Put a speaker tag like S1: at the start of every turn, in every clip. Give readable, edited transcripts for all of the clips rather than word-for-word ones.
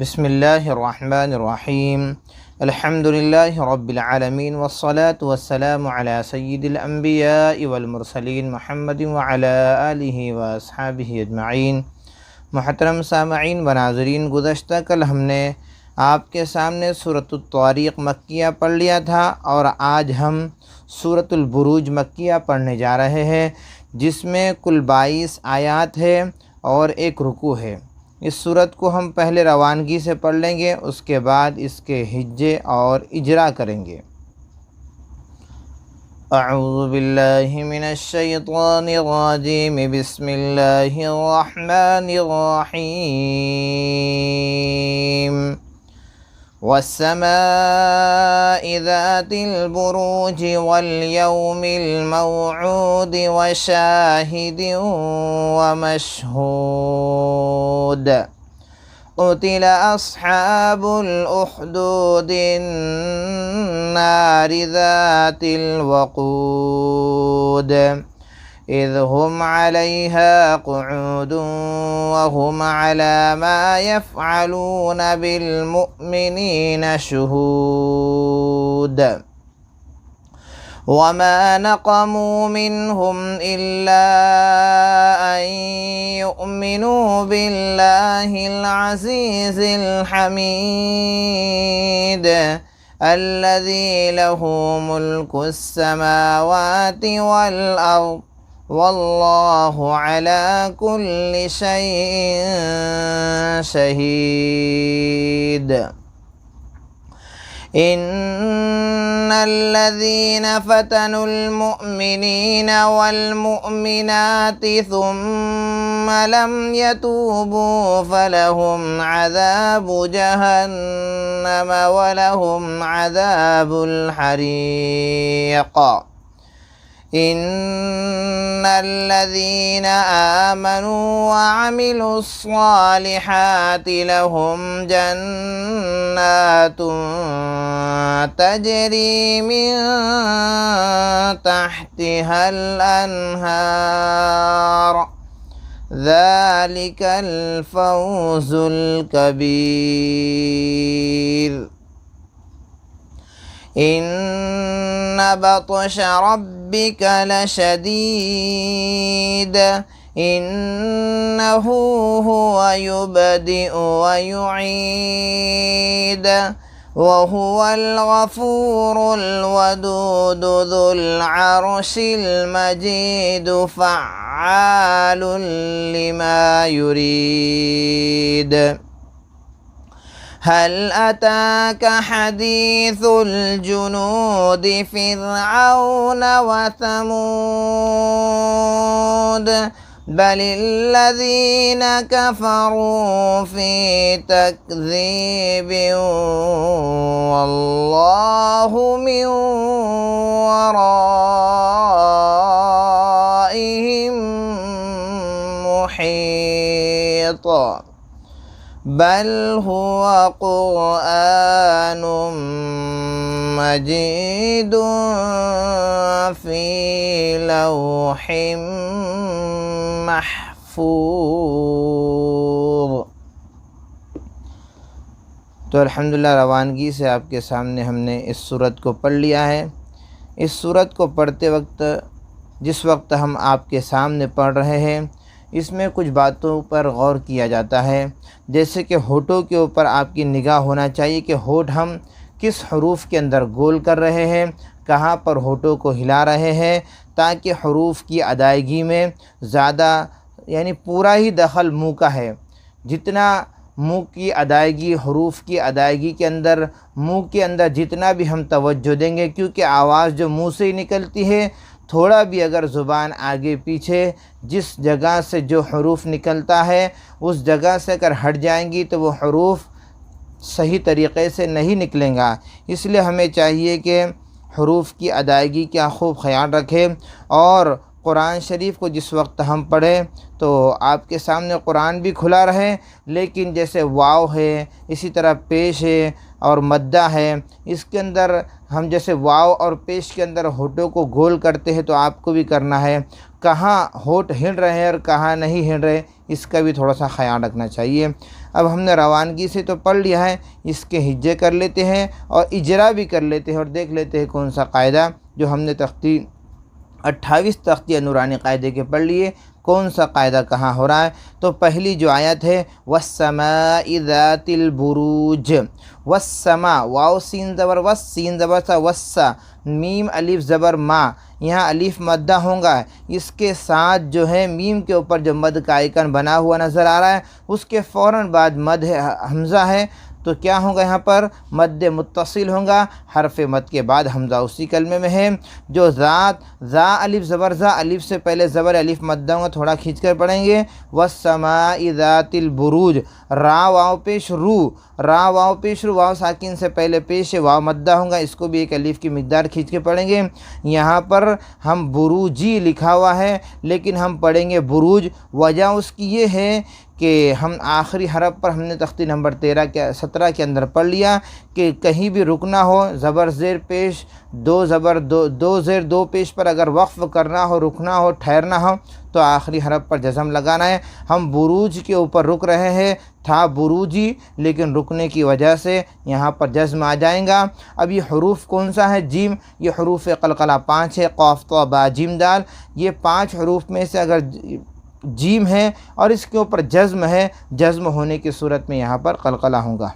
S1: بسم اللہ الرحمن الرحیم الحمد للہ رب العالمین والصلاة والسلام علی سید الانبیاء والمرسلین محمد وعلی آلہ واصحابہ اجمعین۔ محترم سامعین و ناظرین، گزشتہ کل ہم نے آپ کے سامنے سورۃ الطارق مکیہ پڑھ لیا تھا اور آج ہم سورۃ البروج مکیہ پڑھنے جا رہے ہیں، جس میں کل 22 آیات ہے اور ایک رکوع ہے۔ اس سورت کو ہم پہلے روانگی سے پڑھ لیں گے، اس کے بعد اس کے ہجے اور اجرا کریں گے۔ اعوذ باللہ من الشیطان الرجیم، بسم اللہ الرحمن الرحیم۔ والسماء ذات البروج واليوم الموعود وشاهد ومشهود قتل أصحاب الأخدود النار ذات الوقود إذ هم عليها قعود وهم على ما يفعلون بالمؤمنين شهود وما نقموا منهم إلا أن يؤمنوا بالله العزيز الحميد الذي له ملك السماوات والأرض والله على كل شيء شهيد۔ إن الذين فتنوا المؤمنين والمؤمنات ثم لم يتوبوا فلهم عذاب جهنم ولهم عذاب الحريق۔ إن الذين آمنوا وعملوا الصالحات لهم جنات تجري من تحتها الأنهار ذلك الفوز الكبير۔ إن بطش ربك لشديد إنه هو يبدئ ويعيد وهو الغفور الودود ذو العرش المجيد فعال لما يريد۔ هل أتاك حديث الجنود فرعون وثمود بل الذين كفروا في تكذيب والله من ورائهم محيط بل هو قرآن مجيد في لوح محفوظ۔ تو الحمدللہ روانگی سے آپ کے سامنے ہم نے اس سورت کو پڑھ لیا ہے۔ اس سورت کو پڑھتے وقت جس وقت ہم آپ کے سامنے پڑھ رہے ہیں، اس میں کچھ باتوں پر غور کیا جاتا ہے، جیسے کہ ہونٹوں کے اوپر آپ کی نگاہ ہونا چاہیے کہ ہونٹ ہم کس حروف کے اندر گول کر رہے ہیں، کہاں پر ہونٹوں کو ہلا رہے ہیں، تاکہ حروف کی ادائیگی میں زیادہ پورا ہی دخل منہ کا ہے۔ جتنا منہ کی ادائیگی، حروف کی ادائیگی کے اندر، منہ کے اندر جتنا بھی ہم توجہ دیں گے، کیونکہ آواز جو منہ سے ہی نکلتی ہے، تھوڑا بھی اگر زبان آگے پیچھے جس جگہ سے جو حروف نکلتا ہے اس جگہ سے اگر ہٹ جائیں گی تو وہ حروف صحیح طریقے سے نہیں نکلیں گا۔ اس لیے ہمیں چاہیے کہ حروف کی ادائیگی کا خوب خیال رکھیں اور قرآن شریف کو جس وقت ہم پڑھیں تو آپ کے سامنے قرآن بھی کھلا رہے، لیکن جیسے واو ہے، اسی طرح پیش ہے اور مدہ ہے، اس کے اندر ہم جیسے واو اور پیش کے اندر ہونٹوں کو گول کرتے ہیں تو آپ کو بھی کرنا ہے، کہاں ہونٹ ہل رہے ہیں اور کہاں نہیں ہل رہے اس کا بھی تھوڑا سا خیال رکھنا چاہیے۔ اب ہم نے روانگی سے تو پڑھ لیا ہے، اس کے ہجے کر لیتے ہیں اور اجرا بھی کر لیتے ہیں اور دیکھ لیتے ہیں کون سا قاعدہ جو ہم نے 28 تختیہ نورانی قاعدے کے پڑھ لیے، کون سا قاعدہ کہاں ہو رہا ہے۔ تو پہلی جو آیت ہے وَالسَّمَاءِ ذَاتِ الْبُرُوجِ، وَالسَّمَاء، واو سین زبر وس، سین زبر سا وسا، میم الف زبر ما، یہاں الف مدہ ہوں گا، اس کے ساتھ جو ہے میم کے اوپر جو مد کا آئیکن بنا ہوا نظر آ رہا ہے اس کے فوراً بعد مد ہے، حمزہ ہے، تو کیا ہوگا یہاں پر مد متصل ہوگا، حرف مد کے بعد حمزہ اسی کلمے میں ہے۔ جو ذات، ذا الف زبر ذا، الف سے پہلے زبر الف مدہ ہوگا، تھوڑا کھینچ کر پڑھیں گے، وَالسَّمَاءِ ذَاتِ الْبُرُوجِ، را واو پیش رو، را واو پیش رو، واو ساکن سے پہلے پیش واو مدہ ہوگا، اس کو بھی ایک الف کی مقدار کھینچ کے پڑھیں گے۔ یہاں پر ہم بروجی لکھا ہوا ہے لیکن ہم پڑھیں گے بروج، وجہ اس کی یہ ہے کہ ہم آخری حرف پر ہم نے تختی نمبر 17 کے اندر پڑھ لیا کہ کہیں بھی رکنا ہو، زبر زیر پیش، دو زبر دو زیر دو پیش پر اگر وقف کرنا ہو، رکنا ہو، ٹھہرنا ہو تو آخری حرف پر جزم لگانا ہے۔ ہم بروج کے اوپر رک رہے ہیں، تھا بروجی لیکن رکنے کی وجہ سے یہاں پر جزم آ جائیں گا۔ اب یہ حروف کون سا ہے؟ جیم، یہ حروف قلقلہ 5 ہے، قاف طا با جیم دال، یہ 5 حروف میں سے اگر جیم ہے اور اس کے اوپر جزم ہے، جزم ہونے کی صورت میں یہاں پر قلقلہ ہوگا۔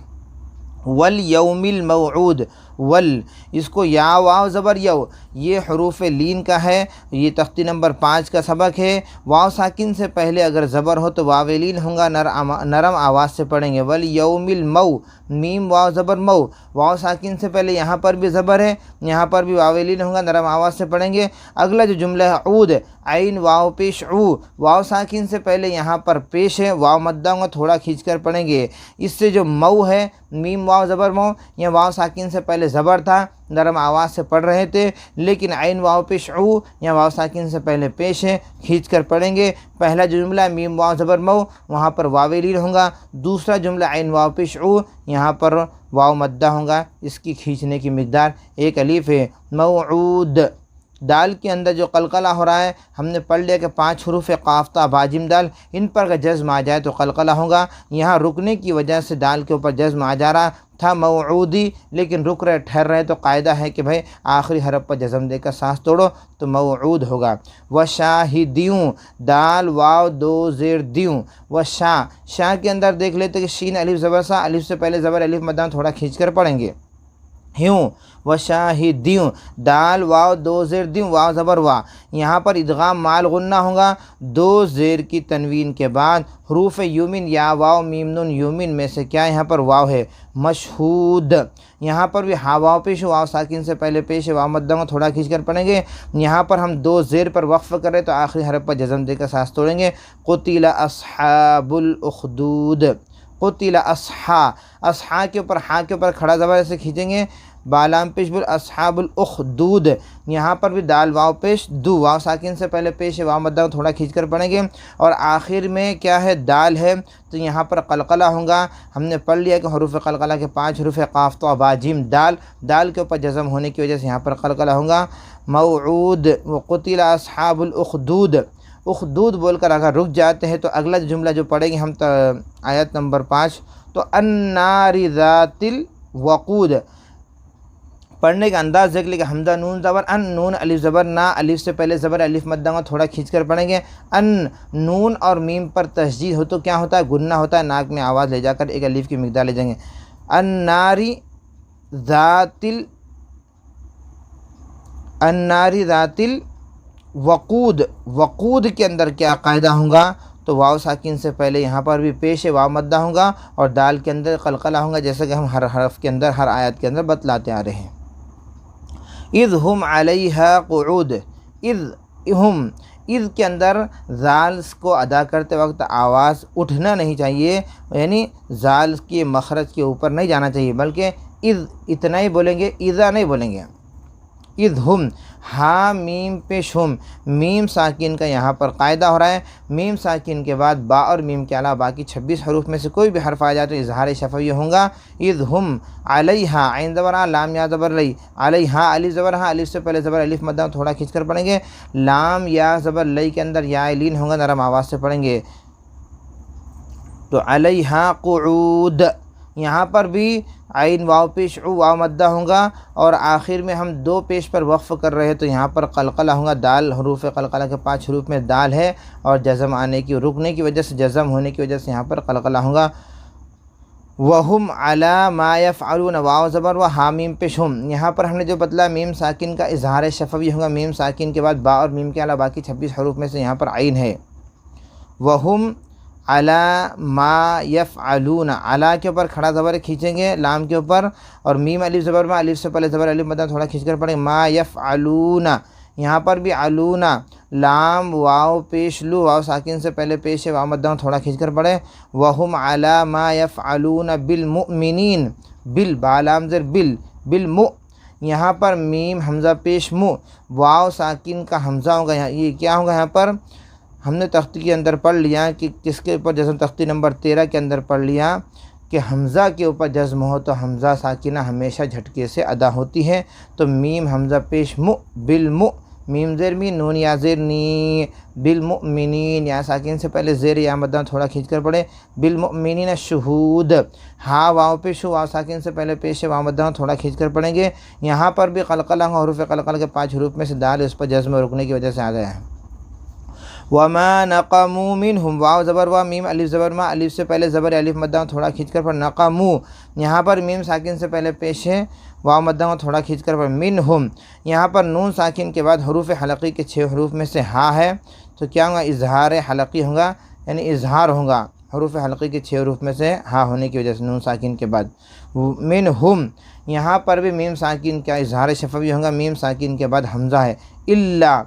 S1: والیوم الموعود، ول، اس کو یا واو زبر یو، یہ حروف لین کا ہے، یہ تختی نمبر 5 کا سبق ہے۔ واو ساکن سے پہلے اگر زبر ہو تو واو لین ہوگا، نرم آواز سے پڑھیں گے۔ والیوم المو، میم واو زبر مو، واو ساکن سے پہلے یہاں پر بھی زبر ہے، یہاں پر بھی واو لین ہوگا، نرم آواز سے پڑھیں گے۔ اگلا جو جملہ ہے عود، عین واو پیش عو، واو ساکن سے پہلے یہاں پر پیش ہے، واو مدہ ہوگا، تھوڑا کھینچ کر پڑھیں گے۔ اس سے جو مو ہے، میم واو زبر مو، یہ واو ساکن سے پہلے زبر تھا، نرم آواز سے پڑھ رہے تھے، لیکن عین واو پیش عو، یا واو ساکن سے پہلے پیش ہے، کھینچ کر پڑھیں گے۔ پہلا جو جملہ میم واو زبر مو، وہاں پر واو لین ہوگا۔ دوسرا جملہ عین واو پیش عو، یہاں پر واو مدہ ہوگا، اس کی کھینچنے کی مقدار ایک الف ہے۔ موعود، دال کے اندر جو قلقلہ ہو رہا ہے، ہم نے پڑھ لیا کہ 5 حروف قاف تا با جیم دال، ان پر اگر جزم آ جائے تو قلقلہ ہوگا۔ یہاں رکنے کی وجہ سے دال کے اوپر جزم آ جا رہا تھا موعودی، لیکن رک رہے ٹھہر رہے تو قاعدہ ہے کہ بھائی آخری حرف پر جزم دے کر سانس توڑو تو موعود ہوگا۔ وشاہدیوں، دال واو دو زیر دیوں، وشا، شاہ کے اندر دیکھ لیتے کہ شین الف زبر سا، الف سے پہلے زبر الف مدام تھوڑا کھینچ کر پڑھیں گے۔ ہیوں، وشاہدیوں، دال واو دو زیر دیوں، واو زبر وا، یہاں پر ادغام مال غنہ ہوگا، دو زیر کی تنوین کے بعد حروف یومن، یا واو میم نون یومن میں سے کیا یہاں پر واو ہے؟ مشہود، یہاں پر بھی ہا واو پیش، واو ساکن سے پہلے پیش، واو مدہ کو تھوڑا کھینچ کر پڑھیں گے۔ یہاں پر ہم دو زیر پر وقف کریں تو آخری حرف پر جزم دے کر سانس توڑیں گے۔ قتل اصحاب الاخدود، قتل اصحا، اصحا کے اوپر ہا کے اوپر کھڑا زبر سے کھینچیں گے، بالام پیش بول اصحاب الاخدود، یہاں پر بھی دال واو پیش دو، واو ساکن سے پہلے پیش ہے، واو مدہ کو تھوڑا کھینچ کر پڑھیں گے، اور آخر میں کیا ہے؟ دال ہے، تو یہاں پر قلقلہ ہوگا۔ ہم نے پڑھ لیا کہ حروف قلقلہ کے 5 حروف قاف طا با جیم دال، دال کے اوپر جزم ہونے کی وجہ سے یہاں پر قلقلہ ہوگا۔ موعود، وقتل اصحاب الاخدود، اخدود بول کر اگر رک جاتے ہیں تو اگلا جملہ جو پڑھیں گے ہم آیت نمبر 5، تو النار ذات الوقود، پڑھنے کا انداز دیکھ لیں کہ حمزہ نون زبر ان، نون الف زبر نا، الف سے پہلے زبر الف مدہ کو تھوڑا کھینچ کر پڑھیں گے۔ ان، نون اور میم پر تشدید ہو تو کیا ہوتا ہے؟ گنہ ہوتا ہے، ناک میں آواز لے جا کر ایک الف کی مقدار لے جائیں گے۔ الناری ذات الوقود، وقود کے اندر کیا قاعدہ ہوگا؟ تو واو ساکن سے پہلے یہاں پر بھی پیش واو مدہ ہوگا اور دال کے اندر قلقلہ ہوگا، جیسا کہ ہم ہر حرف کے اندر، ہر آیت کے اندر بتلاتے آ رہے ہیں۔ اذ ہم علیہا قعود، اذ ہم، اذ کے اندر زال کو ادا کرتے وقت آواز اٹھنا نہیں چاہیے، یعنی زال کے مخرج کے اوپر نہیں جانا چاہیے، بلکہ اذ اتنا ہی بولیں گے، اذا نہیں بولیں گے۔ اذ ہم، ہا میم پیش ہم، میم ساکن کا یہاں پر قاعدہ ہو رہا ہے، میم ساکن کے بعد با اور میم کے علاوہ باقی 26 حروف میں سے کوئی بھی حرف آ جائے تو اظہار شفوی ہوگا۔ اذ ہم علیہا، عین زبر آ، لام یا زبر لئی، علیہا الف زبر ہاں، الف سے پہلے زبر الف مدہ تھوڑا کھینچ کر پڑھیں گے، لام یا زبر لئی کے اندر یا لین ہوگا، نرم آواز سے پڑھیں گے، تو علیہا قعود، یہاں پر بھی عین واو پیش او واو مدہ ہوگا، اور آخر میں ہم دو پیش پر وقف کر رہے ہیں تو یہاں پر قلقلہ ہوگا، دال حروف قلقلہ کے 5 حروف میں دال ہے، اور جزم آنے کی رکنے کی وجہ سے، جزم ہونے کی وجہ سے یہاں پر قلقلہ ہوگا۔ وَهُمْ عَلَى مَا يَفْعَلُونَ، واو زبر و ہا میم پیش ہم، یہاں پر ہم نے جو بتلا میم ساکن کا اظہار شفوی ہوگا، میم ساکن کے بعد با اور میم کے علاوہ باقی 26 حروف میں سے یہاں پر عین ہے۔ وَهُمْ عَلَى مَا يَفْعَلُونَ، عَلَى کے اوپر کھڑا زبر کھینچیں گے لام کے اوپر، اور میم الف زبر میں، الف سے پہلے زبر الف مدہ تھوڑا کھینچ کر پڑھیں، ما يفعلون، یہاں پر بھی علون، لام واو پیش لو، واو ساکن سے پہلے پیش ہے، واو مدہ تھوڑا کھینچ کر پڑھیں، وَهُمْ عَلَى مَا يَفْعَلُونَ بِالْمُؤْمِنِينَ، بل با لام زر بل، بالمؤ، یہاں پر میم حمزہ پیش مو، واو ساکن کا حمزہ ہوگا، یہ کیا ہوگا، یہاں پر ہم نے تختی کے اندر پڑھ لیا کہ کس کے اوپر جزم، تختی نمبر 13 کے اندر پڑھ لیا کہ حمزہ کے اوپر جزم ہو تو حمزہ ساکنہ ہمیشہ جھٹکے سے ادا ہوتی ہے، تو میم حمزہ پیش مؤ، بالمؤ، میم زیر می، نون یا زیر نی، بالمؤمنین، یا ساکن سے پہلے زیر یا مدہ تھوڑا کھینچ کر پڑھے، بالمؤمنین شہود، ہا واو پیش ہو، واو ساکن سے پہلے پیش ہے، واو مدہ تھوڑا کھینچ کر پڑھیں گے، یہاں پر بھی قلقلہ ہو، حروف قلقلہ کے 5 حروف میں سے دال اس پر جزم رکنے کی وجہ سے آ گیا ہے۔ وَمَا نَقَمُوا مِنْهُمْ، واو زبر وا، میم الف زبر ما، الف سے پہلے زبر الف مدہ تھوڑا کھینچ کر پڑھ، نقمو، یہاں پر میم ساکن سے پہلے پیش ہے، واو مدہ تھوڑا کھینچ کر پڑھ، منہم، یہاں پر نون ساکن کے بعد حروف حلقی کے 6 حروف میں سے ہا ہے، تو کیا ہوگا، اظہار حلقی ہوگا، یعنی اظہار ہوگا، حروف حلقی کے 6 حروف میں سے ہا ہونے کی وجہ سے نون ساکن کے بعد، منہم، یہاں پر بھی میم ساکن کا اظہار شفوی ہوگا، میم ساکن کے بعد حمزہ ہے، الا،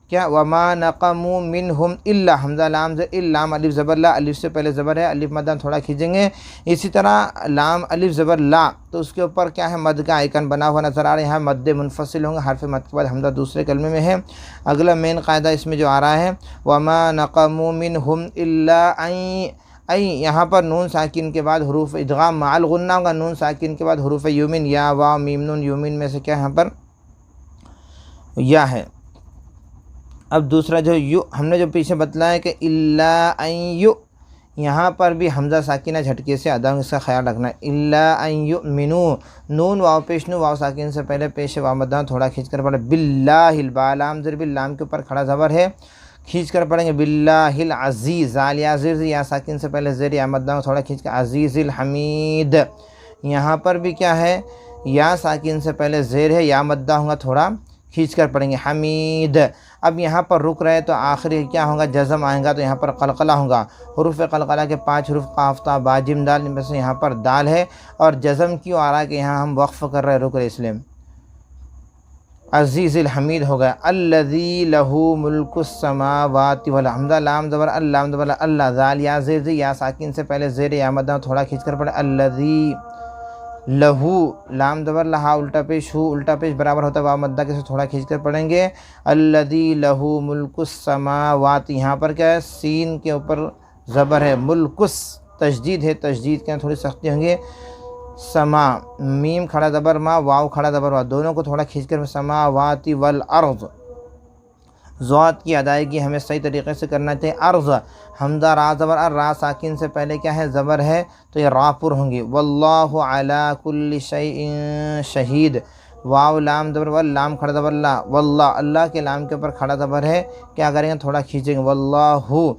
S1: کیا، وما نقموا منہم الا، حمزہ لام زر، لام الف زبر لا، الف سے پہلے زبر ہے، الف مدہ تھوڑا کھینچیں گے، اسی طرح لام الف زبر لا، تو اس کے اوپر کیا ہے، مد کا آئیکن بنا ہوا نظر آ رہا ہے، یہاں مد منفصل ہوں گے، حرف مد کے بعد حمزہ دوسرے کلمے میں ہے۔ اگلا مین قاعدہ اس میں جو آ رہا ہے، وما نقموا منہم الا ان، یہاں پر نون ساکن کے بعد حروف ادغام مع الغنہ ہوگا، نون ساکن کے بعد حروف یومن، یا واو میم نون، یومن میں سے کیا یہاں پر یا ہے۔ اب دوسرا جو یو، ہم نے جو پیچھے بتلایا کہ الا ان یو، یہاں پر بھی حمزہ ساکنہ جھٹکے سے ادا، اس کا خیال رکھنا ہے، الا ان یؤمنو، نون واو پیش نو، واو ساکن سے پہلے پیش ہے، واو مدہ تھوڑا کھینچ کر پڑھے، باللہ، البا لام زر باللام کے اوپر کھڑا زبر ہے، کھینچ کر پڑھیں گے، باللہ العزیز، زال یا زر، یا ساکن سے پہلے زیر یا مدہ تھوڑا کھینچ کر، عزیز الحمید، یہاں پر بھی کیا ہے، یا ساکن سے پہلے زیر ہے، یا مدہ ہوگا تھوڑا کھینچ کر پڑھیں گے، حمید۔ اب یہاں پر رک رہے تو آخری کیا ہوگا، جزم آئے گا، تو یہاں پر قلقلہ ہوگا، حروف قلقلہ کے 5 حروف قاف تا با جیم دال میں سے یہاں پر دال ہے، اور جزم کیوں آ رہا ہے کہ یہاں ہم وقف کر رہے، رک رہے، اس لیے عزیز الحمید ہو گیا، الذی لہ ملک السماوات والارض، حمزہ لام زبر اللام زبر اللہ، ذال یا زیر، یا ساکن سے پہلے زیر یا مدہ تھوڑا کھینچ کر پڑھے، الذی لہو، لام زبر لہا، الٹا پیش ہو، الٹا پیش برابر ہوتا ہے واو مدہ کے سے تھوڑا کھینچ کر پڑھیں گے، الذی لہو ملک السماوات، یہاں پر کیا ہے، سین کے اوپر زبر ہے، ملکس، تشدید ہے، تشدید کے تھوڑی سختی ہوں گے، سما، میم کھڑا زبر ما، واو کھڑا زبر وا، دونوں کو تھوڑا کھینچ کر، سماوات والارض، ضاد کی ادائیگی ہمیں صحیح طریقے سے کرنا چاہیے، ارض، حمزہ را زبر، را ساکن سے پہلے کیا ہے، زبر ہے، تو یہ را پر ہوں گی، واللہ علی کل شیء شہید، واو لام زبر واللام کھڑا زبر لا، واللہ، اللہ کے لام کے اوپر کھڑا زبر ہے، کیا کریں گے، تھوڑا کھینچیں گے، واللہ،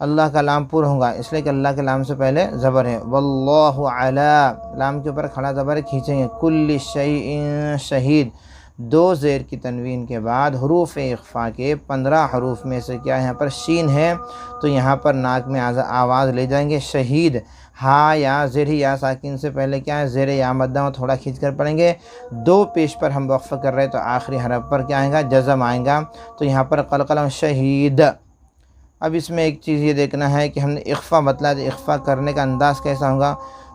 S1: اللہ کا لام پر ہوگا، اس لیے کہ اللہ کے لام سے پہلے زبر ہے، واللہ علی، لام کے اوپر کھڑا زبر ہے، کھینچیں گے، کل شیء شہید، 2 زیر کی تنوین کے بعد حروف اخفاء کے 15 حروف میں سے کیا یہاں پر شین ہے، تو یہاں پر ناک میں آواز لے جائیں گے، شہید، ہا یا زیر، یا ساکن سے پہلے کیا ہے، زیر یا مدہ تھوڑا کھینچ کر پڑھیں گے، 2 پیش پر ہم وقف کر رہے تو آخری حرف پر کیا آئے گا، جزم آئے گا، تو یہاں پر قلقلہ شہید۔ اب اس میں ایک چیز یہ دیکھنا ہے کہ ہم نے اخفاء بتلا، تو اخفاء کرنے کا انداز کیسا ہوگا،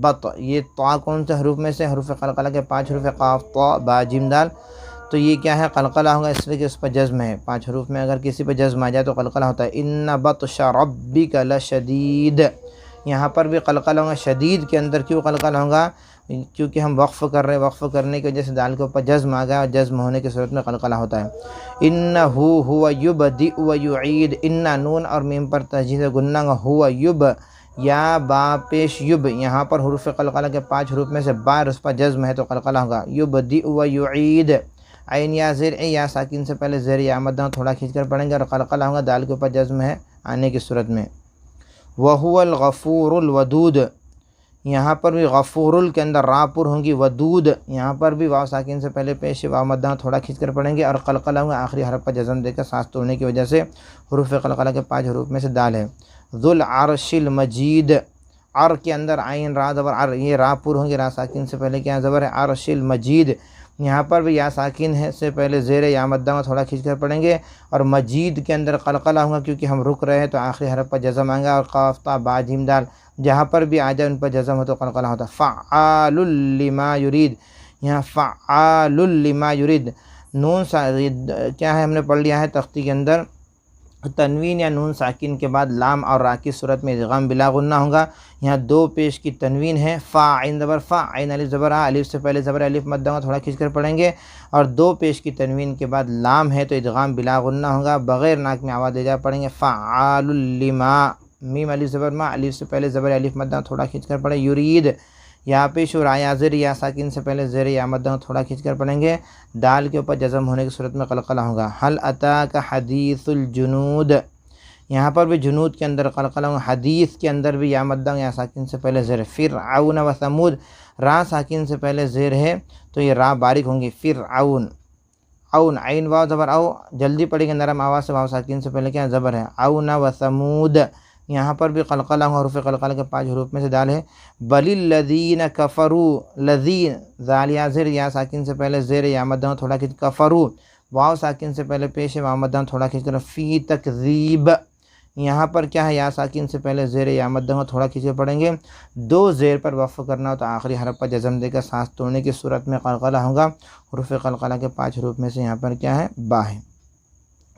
S1: بط، یہ طا کون سے حروف میں سے؟ حروف قلقلہ کے 5 حروف قاف طا با جیم دال، تو یہ کیا ہے؟ قلقلہ ہوگا، اس لیے کہ اس پر جزم ہے، 5 حروف میں اگر کسی پہ جزم آ جائے تو قلقلہ ہوتا ہے۔ ان بطش ربک لشدید، یہاں پر بھی قلقلہ ہوگا، شدید کے اندر کیوں قلقلہ ہوگا؟ کیونکہ ہم وقف کر رہے ہیں، وقف کرنے کی وجہ سے دال کے اوپر جزم آ گیا، اور جزم ہونے کی صورت میں قلقلہ ہوتا ہے۔ انہو ہوا یبدئ و یعید، ان نون اور میم پر تجدید گنہ ہوا یب، یا با پیش یب، یہاں پر حروف قلقلہ کے 5 حروف میں سے با اس پر جزم ہے تو قلقلہ ہوگا۔ یبدئ و یعید، عین یا زیر اے یا ساکن سے پہلے زیر یا مدہ تھوڑا کھینچ کر پڑھیں گے اور قلقلہ ہوگا، دال کے اوپر جزم ہے آنے کی صورت میں۔ وَهُوَ الْغَفُورُ الْوَدُودُ، یہاں پر بھی غفور کے اندر را پر ہوں گی، ودود یہاں پر بھی واو ساکن سے پہلے پیش واو مدہ تھوڑا کھینچ کر پڑھیں گے اور قلقلہ ہوگا، آخری حرف پر جزم دے کر سانس توڑنے کی وجہ سے حروف قلقلہ کے 5 حروف میں سے دال ہے۔ ذو العرش المجید، عر کے اندر عین را زبر عر، یہ را پر ہوں گی، را ساکن سے پہلے کیا زبر ہے؟ عرش المجید، یہاں پر بھی یا ساکن ہے سے پہلے زیر یا مدہ تھوڑا کھینچ کر پڑھیں گے اور مجید کے اندر قلقلہ ہوگا کیونکہ ہم رک رہے ہیں تو آخری حرف پر جزم آئے گا، اور قاف تا با جیم دال جہاں پر بھی آ جائے ان پر جزم ہو تو قلقلہ ہوتا ہے۔ فعال لما یرید، یہاں فعال لما یرید، نون کیا ہے؟ ہم نے پڑھ لیا ہے تختی کے اندر، تنوین یا نون ساکن کے بعد لام اور را کی صورت میں ادغام بلا غنہ ہوگا، یہاں 2 پیش کی تنوین ہے، فا عین زبر فا، عین الف زبر آ، الف سے پہلے زبر الف مدہ تھوڑا کھینچ کر پڑھیں گے، اور 2 پیش کی تنوین کے بعد لام ہے تو ادغام بلا غنہ ہوگا، بغیر ناک میں آواز دے جا پڑھیں گے۔ فعال لما، میم الف زبر ما، الف سے پہلے زبر الف مدہ تھوڑا کھینچ کر پڑھیں، یرید یا پیش اور آیا زیر یا ساکن سے پہلے زیر یا مدہ تھوڑا کھینچ کر پڑھیں گے، دال کے اوپر جزم ہونے کی صورت میں قلقلہ ہوگا۔ حل اتاک حدیث الجنود، یہاں پر بھی جنود کے اندر قلقلہ ہوگا، حدیث کے اندر بھی یا مدہ یا ساکن سے پہلے زیر۔ فرعون و ثمود، را ساکن سے پہلے زیر ہے تو یہ را باریک ہوں گی، فرعون، اون عین واو زبر او، جلدی پڑھیں گے نرم آواز سے، واو ساکن سے پہلے کیا زبر ہے، اون و ثمود، یہاں پر بھی قلقلہ ہوگا، حروف قلقلہ کے 5 حروف میں سے دال ہے۔ بل الذین کفروا، لذین ذال یا زیر یا ساکن سے پہلے زیر یا مدہ تھوڑا کھینچ، کفروا واو ساکن سے پہلے پیش ہے، واو مدہ تھوڑا کھینچ کر، فی تکذیب، یہاں پر کیا ہے؟ یا ساکن سے پہلے زیر یا مدہ تھوڑا کھینچ کے پڑھیں گے، 2 زیر پر وقف کرنا ہو تو آخری حرف پر جزم دے کر سانس توڑنے کی صورت میں قلقلہ ہوگا، حروف قلقلہ کے 5 حروف میں سے یہاں پر کیا ہے؟ با ہے۔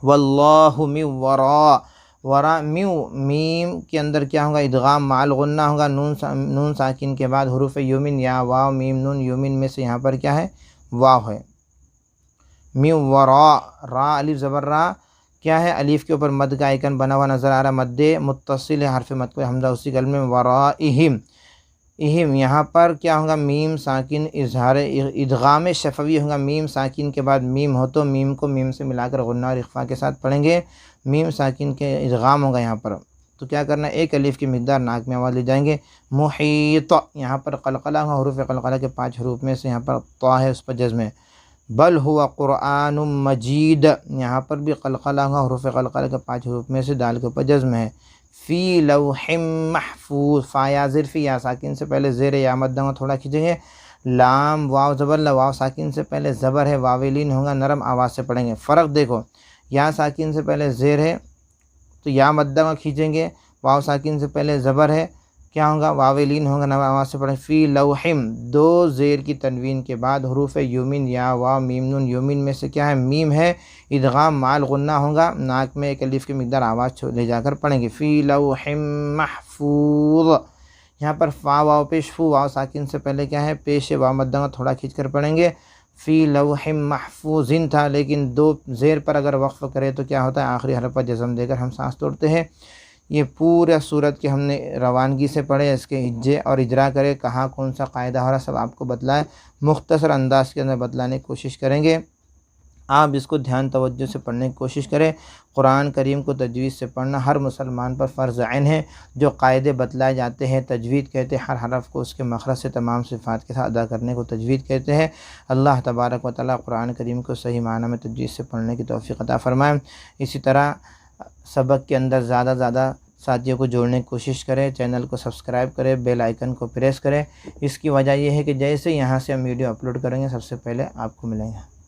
S1: واللہ من وراء، ورا میو، میم کے اندر کیا ہوگا؟ ادغام مال غنہ ہوگا، نون ساکن کے بعد حروف یومن یا واو میم نون، یومن میں سے یہاں پر کیا ہے؟ واو ہے۔ من وراء، را الف زبر را، کیا ہے؟ الف کے اوپر مد کا آئیکن بنا ہوا نظر آ رہا ہے، مد متصل ہے، حرف مد کو حمزہ اسی کلمے میں، ورائہم، اہم یہاں پر کیا ہوگا؟ میم ساکن اظہار ادغام شفوی ہوگا، میم ساکن کے بعد میم ہو تو میم کو میم سے ملا کر غنہ اور اخفا کے ساتھ پڑھیں گے، میم ساکن کے ادغام ہوگا یہاں پر، تو کیا کرنا ہے؟ 1 الف کی مقدار ناک میں آواز لے جائیں گے۔ محیط، یہاں پر قلقلہ ہوگا، حروف قلقلہ کے 5 حروف میں سے یہاں پر طا ہے، اس پر جزم ہے۔ بل ہوا قرآن مجید، یہاں پر بھی قلقلہ ہوگا، حروف قلقلہ کے 5 حروف میں سے دال کے اوپر جزم ہے۔ فی لوح محفوظ، فا یا زیر فی، یا ساکن سے پہلے زیر یا مدہ تھوڑا کھینچیں گے، لام واو زبر لا، واو ساکن سے پہلے زبر ہے، واویلین ہوگا، نرم آواز سے پڑھیں گے۔ فرق دیکھو، یا ساکن سے پہلے زیر ہے تو یا مدہ کھینچیں گے، واو ساکن سے پہلے زبر ہے، کیا ہوگا؟ واویلین ہوگا، نرم آواز سے پڑھیں۔ فی لوحم، 2 زیر کی تنوین کے بعد حروف یومن یا واو میم نون، یومن میں سے کیا ہے؟ میم ہے، ادغام مال غنہ ہوگا، ناک میں 1 الف کی مقدار آواز لے جا کر پڑھیں گے۔ فی لوح محفوظ، یہاں پر فا واو پیش، فو واو ساکن سے پہلے کیا ہے؟ پیش واو مدہ تھوڑا کھینچ کر پڑھیں گے۔ فی لوح محفوظ تھا لیکن 2 زیر پر اگر وقف کرے تو کیا ہوتا ہے؟ آخری حرف پر جزم دے کر ہم سانس توڑتے ہیں۔ یہ پورا صورت کے ہم نے روانگی سے پڑھے، اس کے ہجے اور اجرا کرے، کہاں کون سا قاعدہ ہو رہا سب آپ کو بتلائے، مختصر انداز کے اندر بتلانے کی کوشش کریں گے۔ آپ اس کو دھیان توجہ سے پڑھنے کی کوشش کریں۔ قرآن کریم کو تجوید سے پڑھنا ہر مسلمان پر فرض عین ہے، جو قاعدے بتلائے جاتے ہیں تجوید کہتے ہیں، ہر حرف کو اس کے مخرج سے تمام صفات کے ساتھ ادا کرنے کو تجوید کہتے ہیں۔ اللہ تبارک و تعالیٰ قرآن کریم کو صحیح معنی میں تجوید سے پڑھنے کی توفیق عطا فرمائے۔ اسی طرح سبق کے اندر زیادہ زیادہ ساتھیوں کو جوڑنے کی کوشش کریں، چینل کو سبسکرائب کریں، بیل آئیکن کو پریس کریں۔ اس کی وجہ یہ ہے کہ جیسے یہاں سے ہم ویڈیو اپلوڈ کریں گے سب سے پہلے آپ کو ملیں گے۔